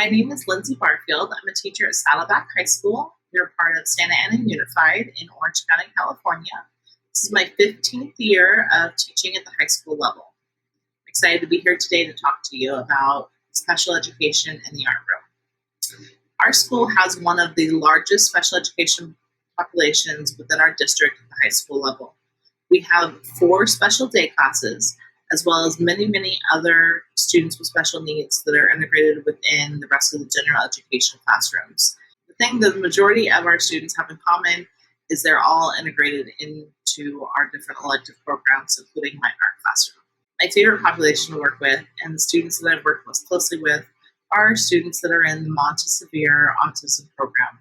My name is Lindsey.Barfield. I'm a teacher at Saddleback High School. We're part of Santa Ana Unified in Orange County, California. This is my 15th year of teaching at the high school level. I'm excited to be here today to talk to you about special education in the art room. Our school has one of the largest special education populations within our district at the high school level. We have 4 special day classes, as well as many, many other students with special needs that are integrated within the rest of the general education classrooms. The thing that the majority of our students have in common is they're all integrated into our different elective programs, including my art classroom. My favorite population to work with, and the students that I've worked most closely with, are students that are in the mild to severe autism program.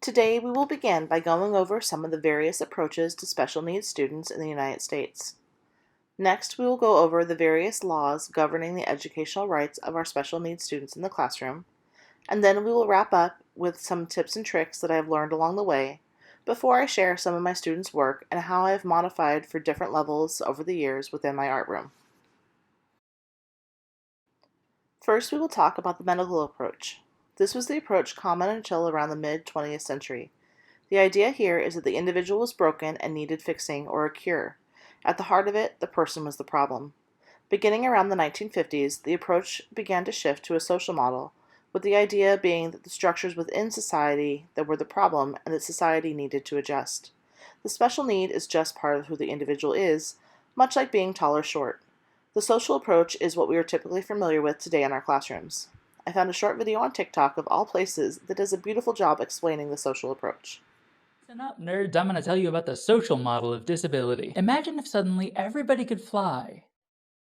Today, we will begin by going over some of the various approaches to special needs students in the United States. Next, we will go over the various laws governing the educational rights of our special needs students in the classroom, and then we will wrap up with some tips and tricks that I have learned along the way before I share some of my students' work and how I have modified for different levels over the years within my art room. First, we will talk about the medical approach. This was the approach common until around the mid-20th century. The idea here is that the individual was broken and needed fixing or a cure. At the heart of it, the person was the problem. Beginning around the 1950s, the approach began to shift to a social model, with the idea being that the structures within society that were the problem and that society needed to adjust. The special need is just part of who the individual is, much like being tall or short. The social approach is what we are typically familiar with today in our classrooms. I found a short video on TikTok of all places that does a beautiful job explaining the social approach. Listen up, nerds, I'm going to tell you about the social model of disability. Imagine if suddenly everybody could fly.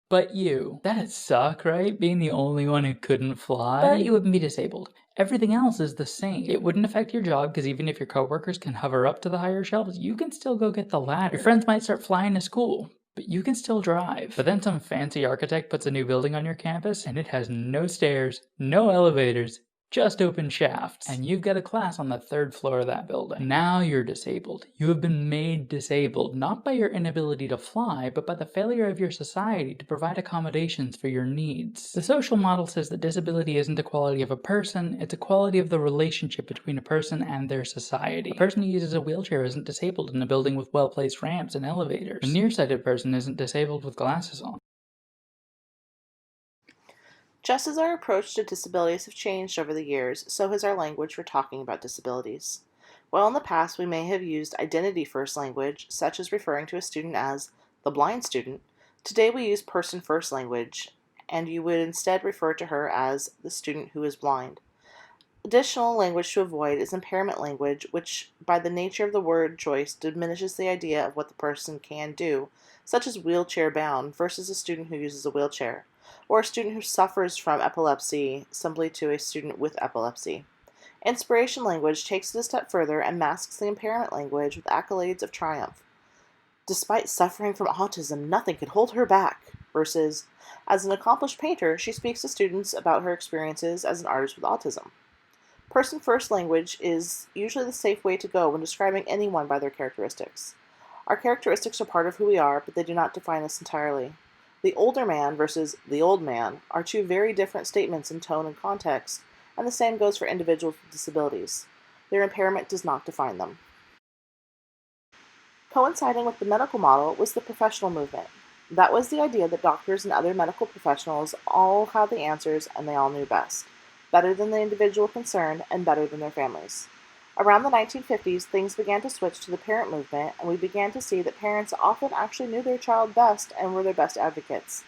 But you. That'd suck, right? Being the only one who couldn't fly. But you wouldn't be disabled. Everything else is the same. It wouldn't affect your job because even if your coworkers can hover up to the higher shelves, you can still go get the ladder. Your friends might start flying to school, but you can still drive. But then some fancy architect puts a new building on your campus and it has no stairs, no elevators, just open shafts. And you've got a class on the 3rd floor of that building. Now you're disabled. You have been made disabled, not by your inability to fly, but by the failure of your society to provide accommodations for your needs. The social model says that disability isn't a quality of a person, it's a quality of the relationship between a person and their society. A person who uses a wheelchair isn't disabled in a building with well-placed ramps and elevators. A nearsighted person isn't disabled with glasses on. Just as our approach to disabilities have changed over the years, so has our language for talking about disabilities. While in the past we may have used identity-first language, such as referring to a student as the blind student, today we use person-first language, and you would instead refer to her as the student who is blind. Additional language to avoid is impairment language, which, by the nature of the word choice, diminishes the idea of what the person can do, such as wheelchair-bound versus a student who uses a wheelchair, or a student who suffers from epilepsy simply to a student with epilepsy. Inspiration language takes it a step further and masks the impairment language with accolades of triumph. Despite suffering from autism, nothing could hold her back, versus, as an accomplished painter, she speaks to students about her experiences as an artist with autism. Person-first language is usually the safe way to go when describing anyone by their characteristics. Our characteristics are part of who we are, but they do not define us entirely. The older man versus the old man are 2 very different statements in tone and context, and the same goes for individuals with disabilities. Their impairment does not define them. Coinciding with the medical model was the professional movement. That was the idea that doctors and other medical professionals all had the answers and they all knew best, better than the individual concerned and better than their families. Around the 1950s, things began to switch to the parent movement, and we began to see that parents often actually knew their child best and were their best advocates.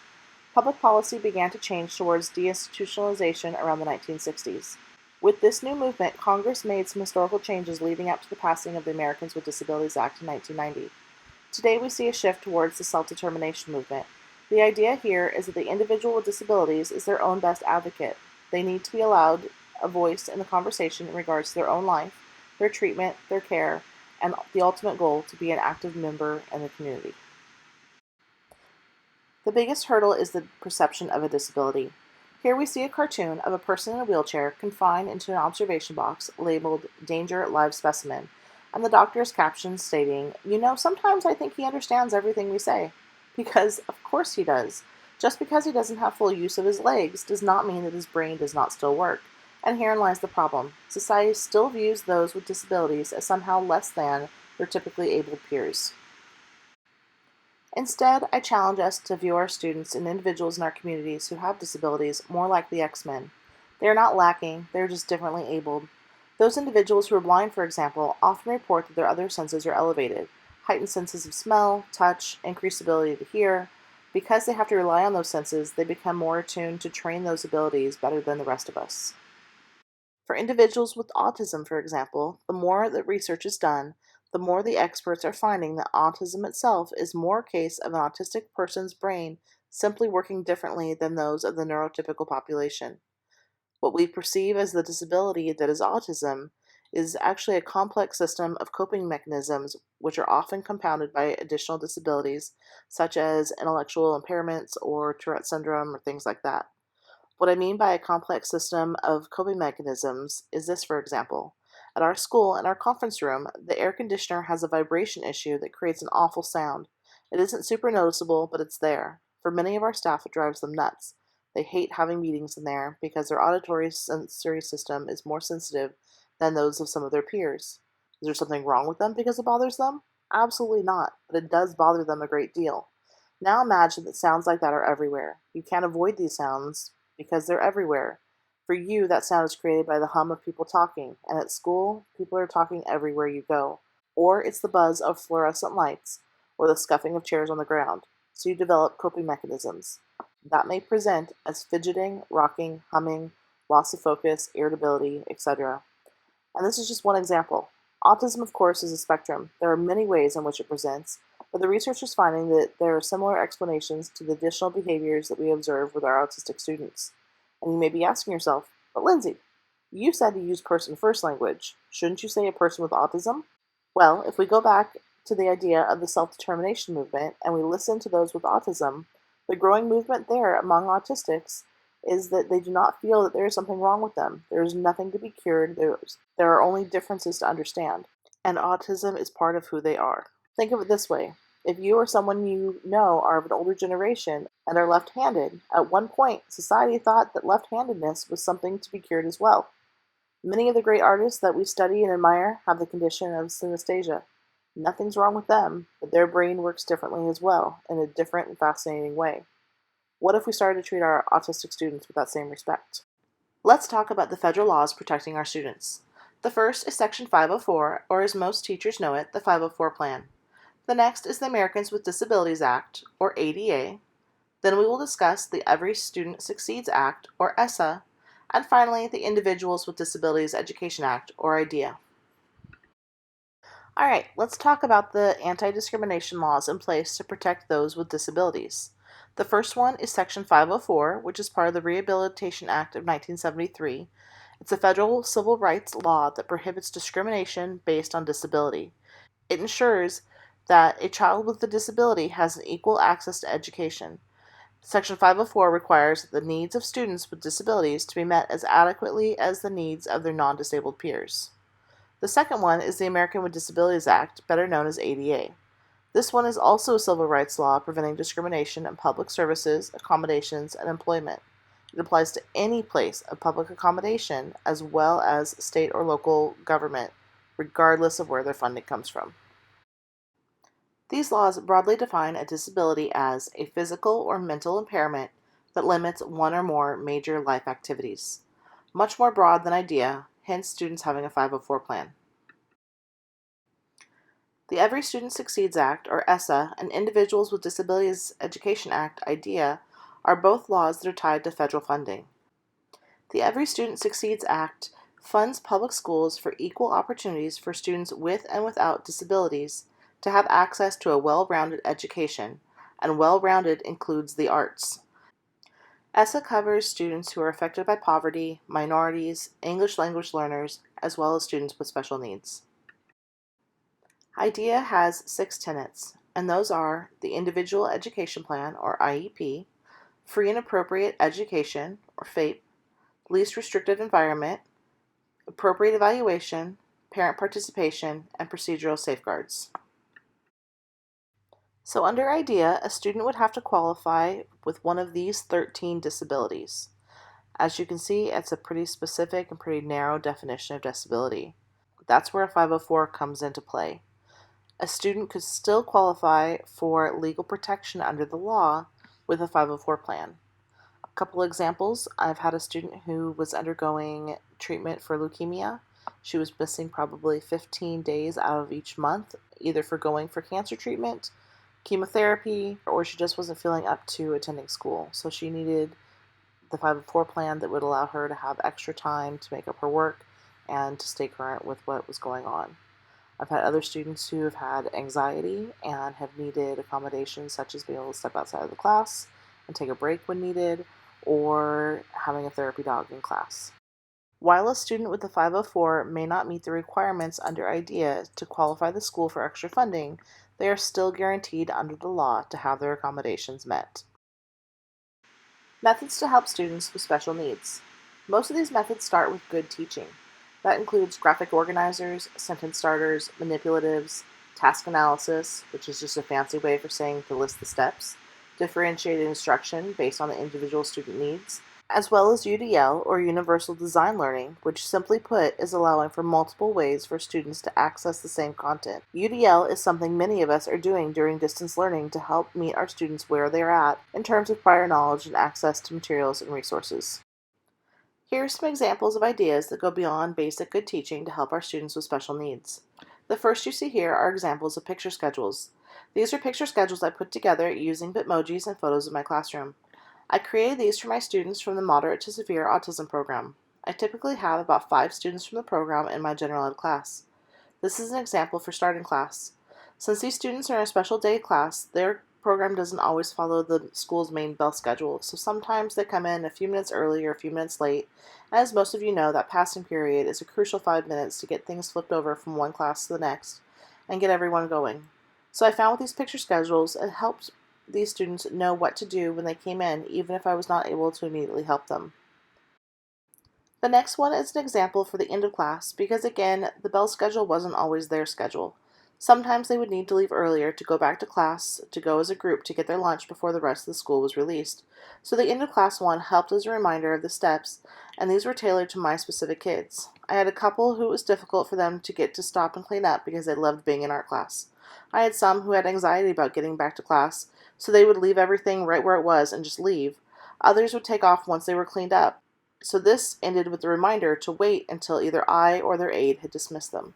Public policy began to change towards deinstitutionalization around the 1960s. With this new movement, Congress made some historical changes leading up to the passing of the Americans with Disabilities Act in 1990. Today we see a shift towards the self-determination movement. The idea here is that the individual with disabilities is their own best advocate. They need to be allowed a voice in the conversation in regards to their own life, their treatment, their care, and the ultimate goal to be an active member in the community. The biggest hurdle is the perception of a disability. Here we see a cartoon of a person in a wheelchair confined into an observation box labeled Danger Live Specimen, and the doctor's caption stating, "You know, sometimes I think he understands everything we say." Because, of course he does. Just because he doesn't have full use of his legs does not mean that his brain does not still work. And herein lies the problem. Society still views those with disabilities as somehow less than their typically able peers. Instead, I challenge us to view our students and individuals in our communities who have disabilities more like the X-Men. They are not lacking, they are just differently abled. Those individuals who are blind, for example, often report that their other senses are elevated, heightened senses of smell, touch, increased ability to hear. Because they have to rely on those senses, they become more attuned to train those abilities better than the rest of us. For individuals with autism, for example, the more that research is done, the more the experts are finding that autism itself is more a case of an autistic person's brain simply working differently than those of the neurotypical population. What we perceive as the disability that is autism is actually a complex system of coping mechanisms which are often compounded by additional disabilities such as intellectual impairments or Tourette syndrome or things like that. What I mean by a complex system of coping mechanisms is this, for example. At our school, in our conference room, the air conditioner has a vibration issue that creates an awful sound. It isn't super noticeable, but it's there. For many of our staff, it drives them nuts. They hate having meetings in there because their auditory sensory system is more sensitive than those of some of their peers. Is there something wrong with them because it bothers them? Absolutely not, but it does bother them a great deal. Now imagine that sounds like that are everywhere. You can't avoid these sounds because they're everywhere. For you, that sound is created by the hum of people talking, and at school, people are talking everywhere you go. Or it's the buzz of fluorescent lights, or the scuffing of chairs on the ground. So you develop coping mechanisms. That may present as fidgeting, rocking, humming, loss of focus, irritability, etc. And this is just one example. Autism, of course, is a spectrum. There are many ways in which it presents, but the research is finding that there are similar explanations to the additional behaviors that we observe with our autistic students. And you may be asking yourself, but Lindsey, you said to use person first language. Shouldn't you say a person with autism? Well, if we go back to the idea of the self-determination movement and we listen to those with autism, the growing movement there among autistics is that they do not feel that there is something wrong with them. There is nothing to be cured. There are only differences to understand. And autism is part of who they are. Think of it this way. If you or someone you know are of an older generation and are left-handed, at one point, society thought that left-handedness was something to be cured as well. Many of the great artists that we study and admire have the condition of synesthesia. Nothing's wrong with them, but their brain works differently as well, in a different and fascinating way. What if we started to treat our autistic students with that same respect? Let's talk about the federal laws protecting our students. The first is Section 504, or as most teachers know it, the 504 Plan. The next is the Americans with Disabilities Act, or ADA. Then we will discuss the Every Student Succeeds Act, or ESSA, and finally the Individuals with Disabilities Education Act, or IDEA. Alright, let's talk about the anti-discrimination laws in place to protect those with disabilities. The first one is Section 504, which is part of the Rehabilitation Act of 1973. It's a federal civil rights law that prohibits discrimination based on disability. It ensures that a child with a disability has an equal access to education. Section 504 requires the needs of students with disabilities to be met as adequately as the needs of their non-disabled peers. The second one is the American with Disabilities Act, better known as ADA. This one is also a civil rights law preventing discrimination in public services, accommodations, and employment. It applies to any place of public accommodation as well as state or local government, regardless of where their funding comes from. These laws broadly define a disability as a physical or mental impairment that limits one or more major life activities. Much more broad than IDEA, hence students having a 504 plan. The Every Student Succeeds Act, or ESSA, and Individuals with Disabilities Education Act, IDEA, are both laws that are tied to federal funding. The Every Student Succeeds Act funds public schools for equal opportunities for students with and without disabilities to have access to a well-rounded education, and well-rounded includes the arts. ESSA covers students who are affected by poverty, minorities, English language learners, as well as students with special needs. IDEA has 6 tenets, and those are the Individual Education Plan, or IEP, Free and Appropriate Education, or FAPE, Least Restrictive Environment, Appropriate Evaluation, Parent Participation, and Procedural Safeguards. So under IDEA, a student would have to qualify with one of these 13 disabilities. As you can see, it's a pretty specific and pretty narrow definition of disability. That's where a 504 comes into play. A student could still qualify for legal protection under the law with a 504 plan. A couple examples, I've had a student who was undergoing treatment for leukemia. She was missing probably 15 days out of each month, either for going for cancer treatment, chemotherapy, or she just wasn't feeling up to attending school. So she needed the 504 plan that would allow her to have extra time to make up her work and to stay current with what was going on. I've had other students who have had anxiety and have needed accommodations such as being able to step outside of the class and take a break when needed, or having a therapy dog in class. While a student with a 504 may not meet the requirements under IDEA to qualify the school for extra funding, they are still guaranteed under the law to have their accommodations met. Methods to help students with special needs. Most of these methods start with good teaching. That includes graphic organizers, sentence starters, manipulatives, task analysis, which is just a fancy way for saying to list the steps, differentiated instruction based on the individual student needs, as well as UDL or Universal Design Learning, which simply put is allowing for multiple ways for students to access the same content. UDL is something many of us are doing during distance learning to help meet our students where they're at in terms of prior knowledge and access to materials and resources. Here are some examples of ideas that go beyond basic good teaching to help our students with special needs. The first you see here are examples of picture schedules. These are picture schedules I put together using Bitmojis and photos of my classroom. I created these for my students from the moderate to severe autism program. I typically have about 5 students from the program in my general ed class. This is an example for starting class. Since these students are in a special day class, their program doesn't always follow the school's main bell schedule, so sometimes they come in a few minutes early or a few minutes late. As most of you know, that passing period is a crucial 5 minutes to get things flipped over from one class to the next and get everyone going. So I found with these picture schedules, it helped these students know what to do when they came in, even if I was not able to immediately help them. The next one is an example for the end of class because, again, the bell schedule wasn't always their schedule. Sometimes they would need to leave earlier to go back to class, to go as a group to get their lunch before the rest of the school was released. So the end of class one helped as a reminder of the steps, and these were tailored to my specific kids. I had a couple who it was difficult for them to get to stop and clean up because they loved being in art class. I had some who had anxiety about getting back to class, so they would leave everything right where it was and just leave. Others would take off once they were cleaned up. So this ended with the reminder to wait until either I or their aide had dismissed them.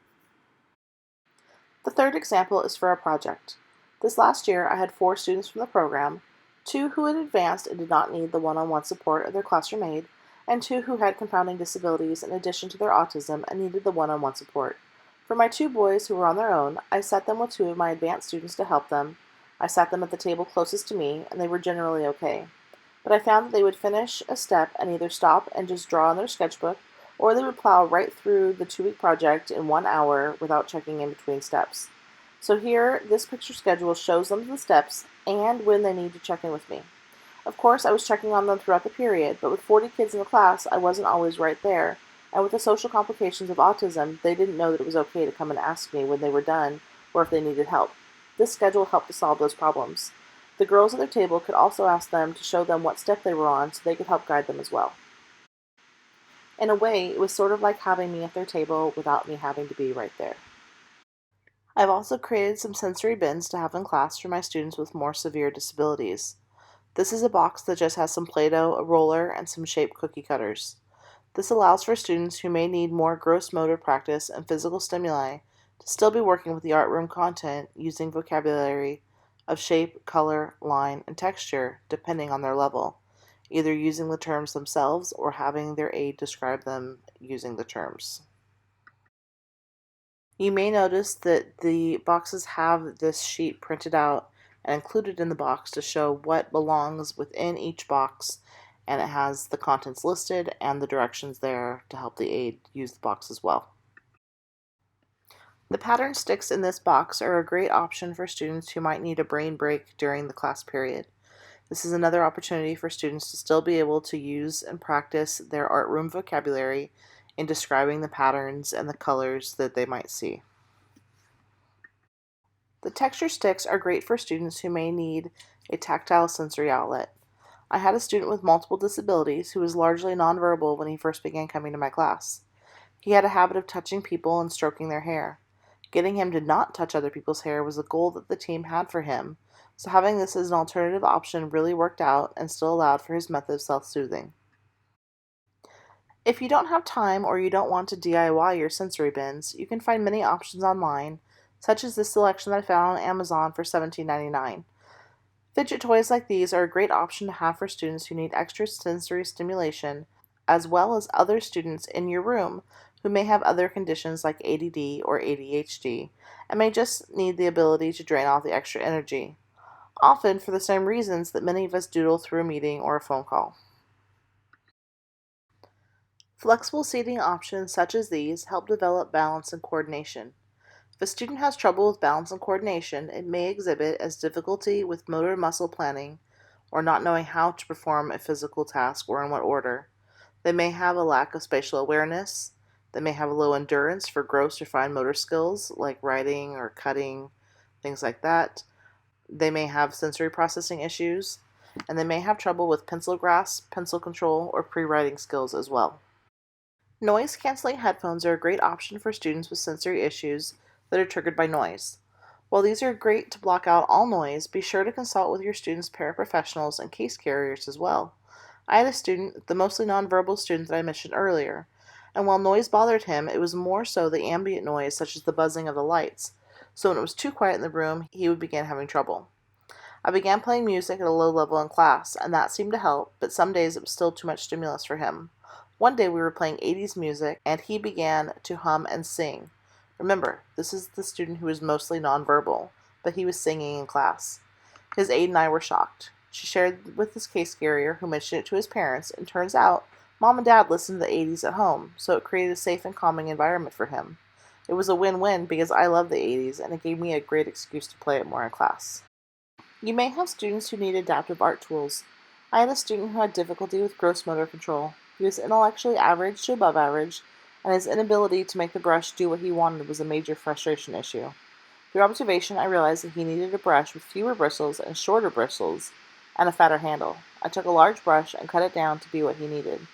The third example is for a project. This last year, I had 4 students from the program, 2 who had advanced and did not need the one-on-one support of their classroom aide, and 2 who had confounding disabilities in addition to their autism and needed the one-on-one support. For my 2 boys who were on their own, I set them with 2 of my advanced students to help them. I sat them at the table closest to me, and they were generally okay. But I found that they would finish a step and either stop and just draw on their sketchbook, or they would plow right through the 2-week project in 1 hour without checking in between steps. So here, this picture schedule shows them the steps and when they need to check in with me. Of course, I was checking on them throughout the period, but with 40 kids in the class, I wasn't always right there, and with the social complications of autism, they didn't know that it was okay to come and ask me when they were done or if they needed help. This schedule helped to solve those problems. The girls at their table could also ask them to show them what step they were on so they could help guide them as well. In a way, it was sort of like having me at their table without me having to be right there. I've also created some sensory bins to have in class for my students with more severe disabilities. This is a box that just has some Play-Doh, a roller, and some shaped cookie cutters. This allows for students who may need more gross motor practice and physical stimuli to still be working with the art room content using vocabulary of shape, color, line, and texture depending on their level, either using the terms themselves or having their aide describe them using the terms. You may notice that the boxes have this sheet printed out and included in the box to show what belongs within each box, and it has the contents listed and the directions there to help the aide use the box as well. The pattern sticks in this box are a great option for students who might need a brain break during the class period. This is another opportunity for students to still be able to use and practice their art room vocabulary in describing the patterns and the colors that they might see. The texture sticks are great for students who may need a tactile sensory outlet. I had a student with multiple disabilities who was largely nonverbal when he first began coming to my class. He had a habit of touching people and stroking their hair. Getting him to not touch other people's hair was a goal that the team had for him, so having this as an alternative option really worked out and still allowed for his method of self-soothing. If you don't have time or you don't want to DIY your sensory bins, you can find many options online, such as this selection that I found on Amazon for $17.99. Fidget toys like these are a great option to have for students who need extra sensory stimulation, as well as other students in your room who may have other conditions like ADD or ADHD and may just need the ability to drain off the extra energy, often for the same reasons that many of us doodle through a meeting or a phone call. Flexible seating options such as these help develop balance and coordination. If a student has trouble with balance and coordination, it may exhibit as difficulty with motor muscle planning or not knowing how to perform a physical task or in what order. They may have a lack of spatial awareness. They may have a low endurance for gross or fine motor skills like writing or cutting, things like that. They may have sensory processing issues, and they may have trouble with pencil grasp, pencil control, or pre-writing skills as well. Noise-canceling headphones are a great option for students with sensory issues that are triggered by noise. While these are great to block out all noise, be sure to consult with your students' paraprofessionals and case carriers as well. I had a student, the mostly nonverbal student that I mentioned earlier, and while noise bothered him, it was more so the ambient noise such as the buzzing of the lights. So when it was too quiet in the room, he would begin having trouble. I began playing music at a low level in class, and that seemed to help, but some days it was still too much stimulus for him. One day we were playing 80s music, and he began to hum and sing. Remember, this is the student who is mostly nonverbal, but he was singing in class. His aide and I were shocked. She shared with his case carrier, who mentioned it to his parents, and turns out Mom and Dad listened to the 80s at home, so it created a safe and calming environment for him. It was a win-win because I love the 80s, and it gave me a great excuse to play it more in class. You may have students who need adaptive art tools. I had a student who had difficulty with gross motor control. He was intellectually average to above average, and his inability to make the brush do what he wanted was a major frustration issue. Through observation, I realized that he needed a brush with fewer bristles and shorter bristles and a fatter handle. I took a large brush and cut it down to be what he needed.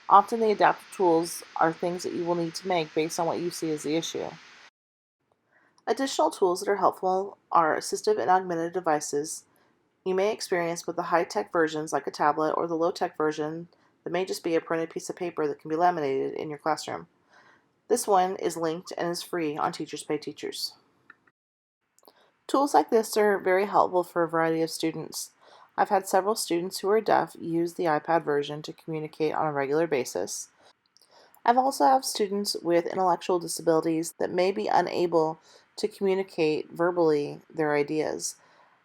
Often the adaptive tools are things that you will need to make based on what you see as the issue. Additional tools that are helpful are assistive and augmented devices you may experience with the high-tech versions like a tablet or the low-tech version that may just be a printed piece of paper that can be laminated in your classroom. This one is linked and is free on Teachers Pay Teachers. Tools like this are very helpful for a variety of students. I've had several students who are deaf use the iPad version to communicate on a regular basis. I've also had students with intellectual disabilities that may be unable to communicate verbally their ideas.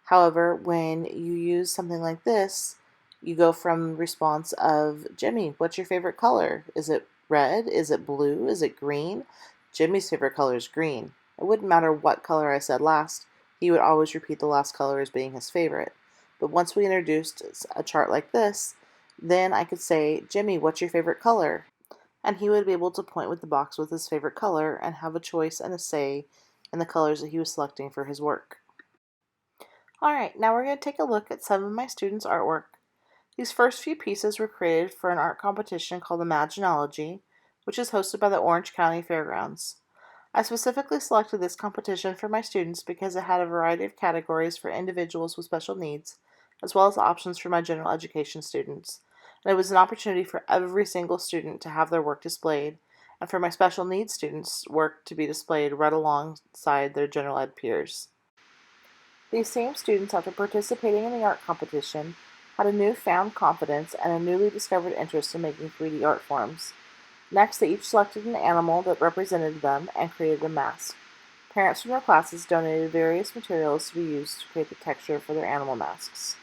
However, when you use something like this, you go from response of, Jimmy, what's your favorite color? Is it red? Is it blue? Is it green? Jimmy's favorite color is green. It wouldn't matter what color I said last, he would always repeat the last color as being his favorite. But once we introduced a chart like this, then I could say, Jimmy, what's your favorite color? And he would be able to point with the box with his favorite color and have a choice and a say in the colors that he was selecting for his work. Alright, now we're going to take a look at some of my students' artwork. These first few pieces were created for an art competition called Imaginology, which is hosted by the Orange County Fairgrounds. I specifically selected this competition for my students because it had a variety of categories for individuals with special needs, as well as options for my general education students. And it was an opportunity for every single student to have their work displayed, and for my special needs students' work to be displayed right alongside their general ed peers. These same students, after participating in the art competition, had a newfound confidence and a newly discovered interest in making 3D art forms. Next, they each selected an animal that represented them and created a mask. Parents from their classes donated various materials to be used to create the texture for their animal masks.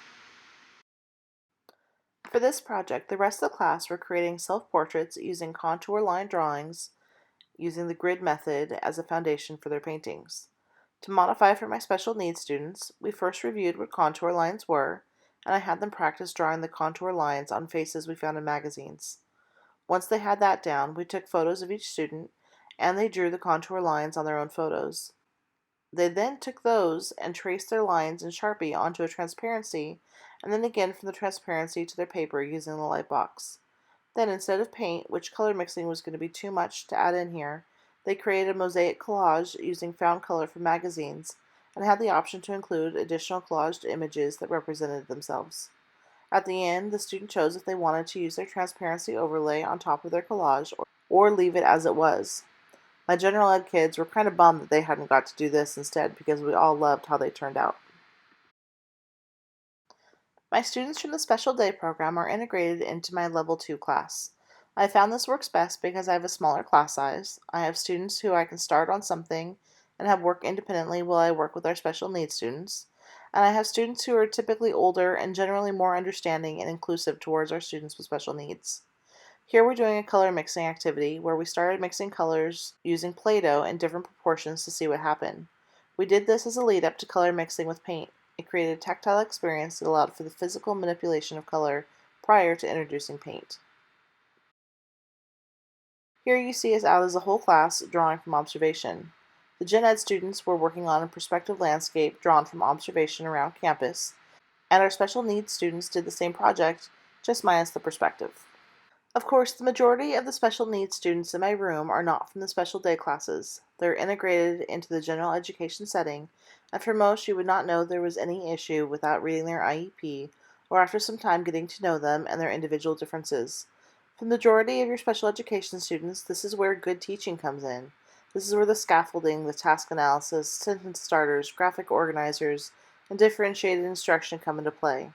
For this project, the rest of the class were creating self-portraits using contour line drawings, using the grid method as a foundation for their paintings. To modify for my special needs students, we first reviewed what contour lines were, and I had them practice drawing the contour lines on faces we found in magazines. Once they had that down, we took photos of each student, and they drew the contour lines on their own photos. They then took those and traced their lines in Sharpie onto a transparency, and then again from the transparency to their paper using the light box. Then, instead of paint, which color mixing was going to be too much to add in here, they created a mosaic collage using found color from magazines and had the option to include additional collaged images that represented themselves. At the end, the student chose if they wanted to use their transparency overlay on top of their collage or leave it as it was. My general ed kids were kind of bummed that they hadn't got to do this instead because we all loved how they turned out. My students from the special day program are integrated into my level 2 class. I found this works best because I have a smaller class size. I have students who I can start on something and have work independently while I work with our special needs students. And I have students who are typically older and generally more understanding and inclusive towards our students with special needs. Here we're doing a color mixing activity where we started mixing colors using Play-Doh in different proportions to see what happened. We did this as a lead up to color mixing with paint. It created a tactile experience that allowed for the physical manipulation of color prior to introducing paint. Here you see us out as a whole class drawing from observation. The Gen Ed students were working on a perspective landscape drawn from observation around campus, and our special needs students did the same project, just minus the perspective. Of course, the majority of the special needs students in my room are not from the special day classes. They're integrated into the general education setting, and for most you would not know there was any issue without reading their IEP, or after some time getting to know them and their individual differences. For the majority of your special education students, this is where good teaching comes in. This is where the scaffolding, the task analysis, sentence starters, graphic organizers, and differentiated instruction come into play.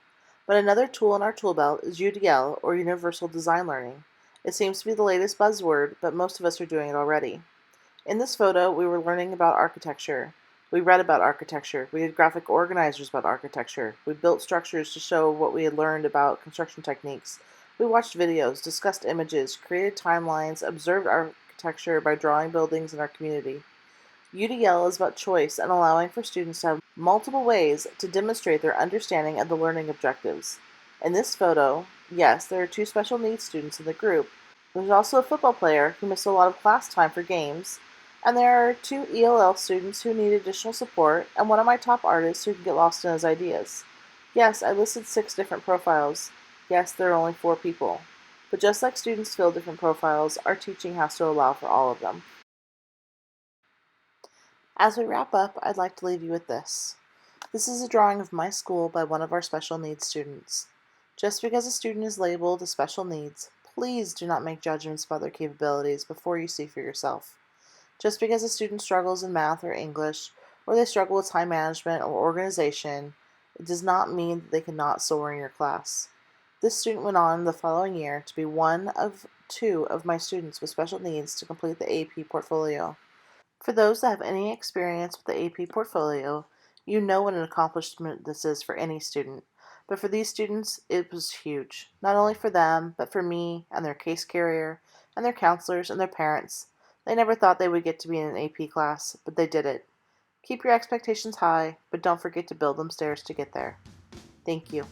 But another tool in our tool belt is UDL, or Universal Design Learning. It seems to be the latest buzzword, but most of us are doing it already. In this photo, we were learning about architecture. We read about architecture. We did graphic organizers about architecture. We built structures to show what we had learned about construction techniques. We watched videos, discussed images, created timelines, observed architecture by drawing buildings in our community. UDL is about choice and allowing for students to have multiple ways to demonstrate their understanding of the learning objectives. In this photo, yes, there are 2 special needs students in the group. There's also a football player who missed a lot of class time for games, and there are 2 ELL students who need additional support, and one of my top artists who can get lost in his ideas. Yes, I listed 6 different profiles. Yes, there are only 4 people. But just like students fill different profiles, our teaching has to allow for all of them. As we wrap up, I'd like to leave you with this. This is a drawing of my school by one of our special needs students. Just because a student is labeled as special needs, please do not make judgments about their capabilities before you see for yourself. Just because a student struggles in math or English, or they struggle with time management or organization, it does not mean that they cannot soar in your class. This student went on the following year to be one of 2 of my students with special needs to complete the AP portfolio. For those that have any experience with the AP portfolio, you know what an accomplishment this is for any student. But for these students, it was huge. Not only for them, but for me and their case carrier and their counselors and their parents. They never thought they would get to be in an AP class, but they did it. Keep your expectations high, but don't forget to build them stairs to get there. Thank you.